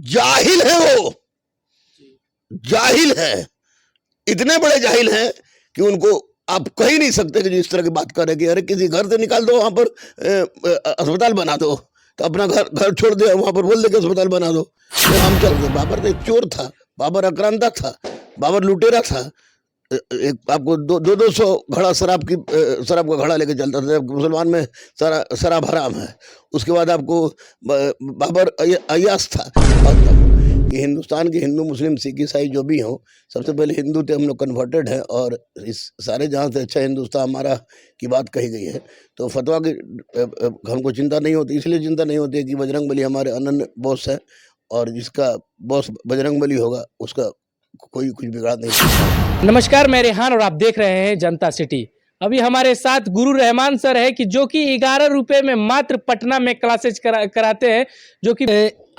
जाहिल है वो, जाहिल है, इतने बड़े जाहिल हैं कि उनको आप कह ही नहीं सकते कि जो इस तरह की बात कर रहे कि अरे किसी घर से निकाल दो, वहां पर अस्पताल बना दो, तो अपना घर छोड़ दे, वहां पर बोल दे कि अस्पताल बना दो, फिर हम चल गए। बाबर तो एक चोर था, बाबर आक्रांता था, बाबर लुटेरा था। एक आपको 200 घड़ा शराब शराब का घड़ा लेके चलता था, मुसलमान में शराब हराम है। उसके बाद आपको बाबर अय्याश था। और कि हिंदुस्तान के हिंदू मुस्लिम सिख ईसाई जो भी हों, सबसे पहले हिंदू थे हम लोग, कन्वर्टेड हैं, और इस सारे जहाँ से अच्छा हिंदुस्तान हमारा की बात कही गई है। तो फतवा की हमको चिंता नहीं होती, इसलिए चिंता नहीं होती है कि बजरंगबली हमारे अनन्य बॉस है, और जिसका बॉस बजरंगबली होगा उसका कोई कुछ बिगाड़ नहीं सकता। नमस्कार, मैं रेहान और आप देख रहे हैं जनता सिटी। अभी हमारे साथ गुरु रहमान सर है कि जो कि 11 रुपये में मात्र पटना में क्लासेज कराते हैं। जो कि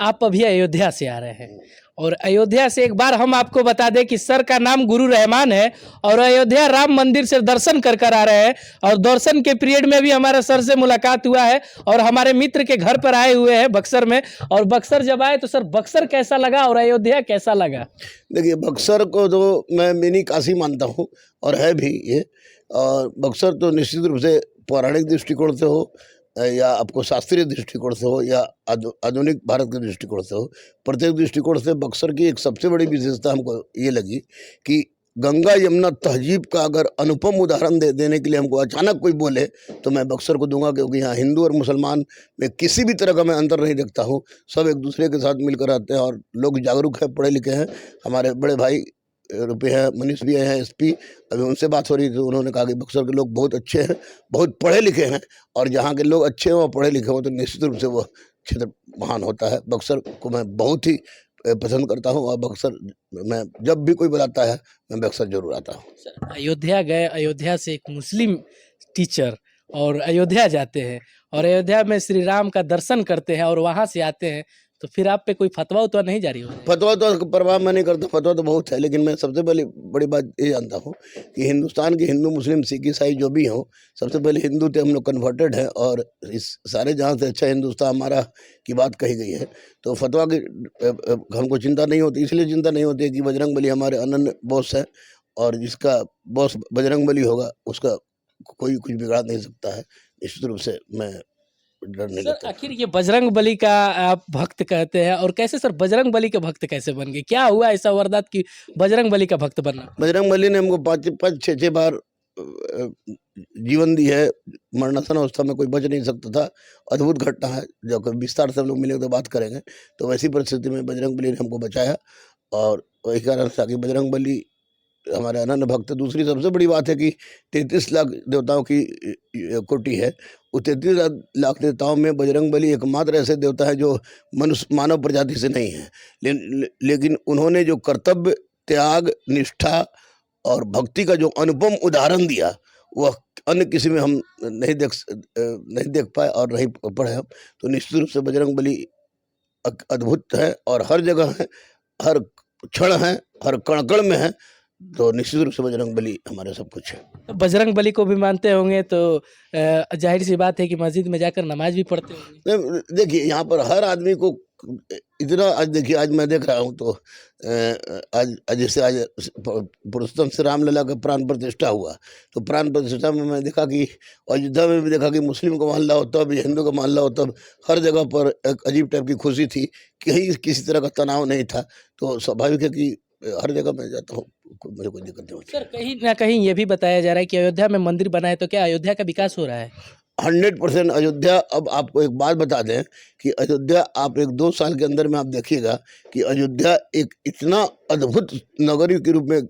आप अभी अयोध्या से आ रहे हैं, और अयोध्या से एक बार हम आपको बता दें कि सर का नाम गुरु रहमान है, और अयोध्या राम मंदिर से दर्शन कर आ रहे हैं। और दर्शन के पीरियड में भी हमारे सर से मुलाकात हुआ है, और हमारे मित्र के घर पर आए हुए हैं बक्सर में। और बक्सर जब आए तो सर बक्सर कैसा लगा और अयोध्या कैसा लगा? देखिए, बक्सर को तो मैं मिनी काशी मानता हूँ, और है भी ये। और बक्सर तो निश्चित रूप से पौराणिक दृष्टिकोण से हो, या आपको शास्त्रीय दृष्टिकोण से हो, या आधुनिक भारत के दृष्टिकोण से हो, प्रत्येक दृष्टिकोण से बक्सर की एक सबसे बड़ी विशेषता हमको ये लगी कि गंगा यमुना तहजीब का अगर अनुपम उदाहरण देने के लिए हमको अचानक कोई बोले तो मैं बक्सर को दूंगा, क्योंकि यहाँ हिंदू और मुसलमान में किसी भी तरह का मैं अंतर नहीं देखता हूँ। सब एक दूसरे के साथ मिलकर रहते हैं, और लोग जागरूक हैं, पढ़े लिखे हैं। हमारे बड़े भाई रुपये हैं, मनीष भी हैं, एसपी, अभी उनसे बात हो रही थी, उन्होंने कहा कि बक्सर के लोग बहुत अच्छे हैं, बहुत पढ़े लिखे हैं, और जहाँ के लोग अच्छे हों और पढ़े लिखे हों तो निश्चित रूप से वो क्षेत्र महान होता है। बक्सर को मैं बहुत ही पसंद करता हूँ, और बक्सर मैं जब भी कोई बुलाता है मैं बक्सर जरूर आता हूँ। अयोध्या गए, अयोध्या से एक मुस्लिम टीचर और अयोध्या जाते हैं, और अयोध्या में श्री राम का दर्शन करते हैं, और वहाँ से आते हैं, तो फिर आप पे कोई फतवा उतवा नहीं जारी हो? फतवा तो परवाह मैं नहीं करता, फतवा तो बहुत है, लेकिन मैं सबसे पहले बड़ी बात ये जानता हूँ कि हिंदुस्तान के हिंदू मुस्लिम सिख ईसाई जो भी हों, सबसे पहले हिंदू थे हम लोग, कन्वर्टेड हैं, और इस सारे जहाँ से अच्छा हिंदुस्तान हमारा की बात कही गई है। तो फतवा की हमको चिंता नहीं होती, इसलिए चिंता नहीं होती है कि बजरंगबली हमारे अनन्य बॉस है, और जिसका बॉस बजरंगबली होगा उसका कोई कुछ बिगाड़ नहीं सकता है। निश्चित रूप से मैं डर नहीं सर लगता। आखिर ये बजरंग बली का आप भक्त कहते हैं, और कैसे सर बजरंग बली के भक्त कैसे बन गए? क्या हुआ ऐसा वारदात कि बजरंग बली का भक्त बनना? बजरंगबली ने हमको 5-6 बार जीवन दी है। मरणासन अवस्था में कोई बच नहीं सकता था। अद्भुत घटना है, जब विस्तार से हम लोग मिले तो बात करेंगे। तो वैसी परिस्थिति में बजरंगबली ने हमको बचाया, और वही कारण था कि बजरंगबली हमारे अनन्य भक्त। दूसरी सबसे बड़ी बात है कि 33 लाख देवताओं की कोटि है। उस 33 लाख देवताओं में बजरंगबली एकमात्र ऐसे देवता है जो मनुष्य मानव प्रजाति से नहीं है, लेकिन उन्होंने जो कर्तव्य, त्याग, निष्ठा और भक्ति का जो अनुपम उदाहरण दिया, वह अन्य किसी में हम नहीं देख पाए और नहीं पढ़े हम। तो निश्चित रूप से बजरंगबली अद्भुत है, और हर जगह है, हर क्षण है, हर कण कण में है। तो निश्चित रूप से बजरंगबली हमारे सब कुछ है। तो बजरंग बली को भी मानते होंगे, तो जाहिर सी बात है कि मस्जिद में जाकर नमाज भी पढ़ते होंगे। देखिए, यहाँ पर हर आदमी को इतना, आज देखिए, आज मैं देख रहा हूँ तो आज जैसे आज पुरुषोत्तम श्री रामलला का प्राण प्रतिष्ठा हुआ, तो प्राण प्रतिष्ठा में मैं देखा कि अयोध्या में भी देखा कि मुस्लिम का मोहल्ला हो तब, हिंदू का मोहल्ला हो तब, हर जगह पर एक अजीब टाइप की खुशी थी, कहीं किसी तरह का तनाव नहीं था। तो स्वाभाविक है कि हर जगह मैं जाता हूँ, मुझे कोई दिक्कत नहीं होती। सर कहीं ना कहीं ये भी बताया जा रहा है कि अयोध्या में मंदिर बना है, तो क्या अयोध्या का विकास हो रहा है? 100% अयोध्या। अब आपको एक बात बता दें कि अयोध्या, आप 1-2 साल के अंदर में आप देखिएगा कि अयोध्या एक इतना अद्भुत नगरी के रूप में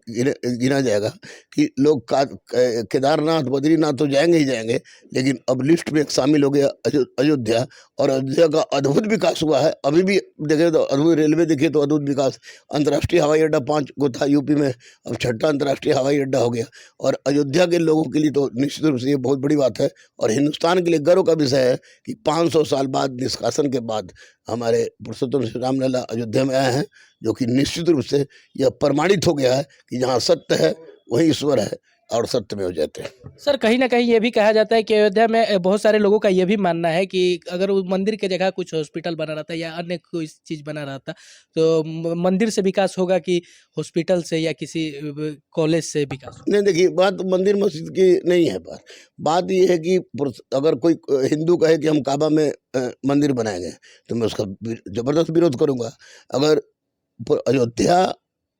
गिना जाएगा कि लोग केदारनाथ, बद्रीनाथ तो जाएंगे ही जाएंगे, लेकिन अब लिस्ट में शामिल हो गया अयोध्या। और अयोध्या का अद्भुत विकास हुआ है। अभी भी देखें तो अद्भुत, रेलवे देखिए तो अद्भुत विकास। अंतर्राष्ट्रीय हवाई अड्डा 5 गो था यूपी में, अब 6ठा अंतर्राष्ट्रीय हवाई अड्डा हो गया। और अयोध्या के लोगों के लिए तो निश्चित रूप से ये बहुत बड़ी बात है, और हिंदुस्तान के लिए गर्व का विषय है कि 500 साल बाद, निष्कासन के बाद, हमारे पुरुषोत्तम श्री रामलला अयोध्या में आए हैं, जो कि निश्चित रूप से यह प्रमाणित हो गया है कि जहाँ सत्य है वहीं ईश्वर है। और सत्यमेव जयते। सर कहीं ना कहीं ये भी कहा जाता है कि अयोध्या में बहुत सारे लोगों का ये भी मानना है कि अगर वो मंदिर की जगह कुछ हॉस्पिटल बना रहता या अन्य कोई चीज़ बना रहता तो मंदिर से विकास होगा कि हॉस्पिटल से या किसी कॉलेज से विकास होगा? नहीं देखिए, बात मंदिर मस्जिद की नहीं है। बात ये है कि अगर कोई हिंदू कहे कि हम काबा में मंदिर बनाएंगे तो मैं उसका जबरदस्त विरोध करूंगा। अगर अयोध्या,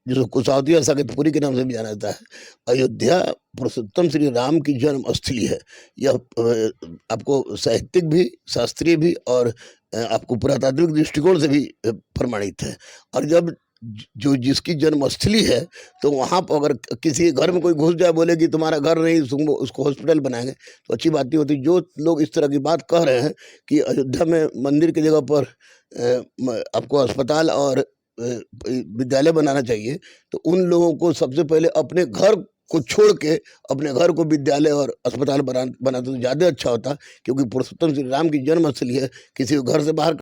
जिसको कुशौतिया साकेतपुरी के नाम से भी जाना जाता है, अयोध्या पुरुषोत्तम श्री राम की जन्म स्थली है। यह आपको साहित्यिक भी, शास्त्रीय भी और आपको पुरातात्विक दृष्टिकोण से भी प्रमाणित है। और जब जो जिसकी जन्मस्थली है तो वहाँ पर अगर किसी घर में कोई घुस जाए, बोले कि तुम्हारा घर नहीं, उसको हॉस्पिटल बनाएंगे, तो अच्छी बात नहीं होती। जो लोग इस तरह की बात कह रहे हैं कि अयोध्या में मंदिर की जगह पर आपको अस्पताल और विद्यालय बनाना चाहिए, तो उन लोगों को सबसे पहले अपने घर को छोड़ के अपने घर को विद्यालय और अस्पताल बनाते तो ज़्यादा अच्छा होता, क्योंकि पुरुषोत्तम श्री राम की जन्मस्थली है। किसी को घर से बाहर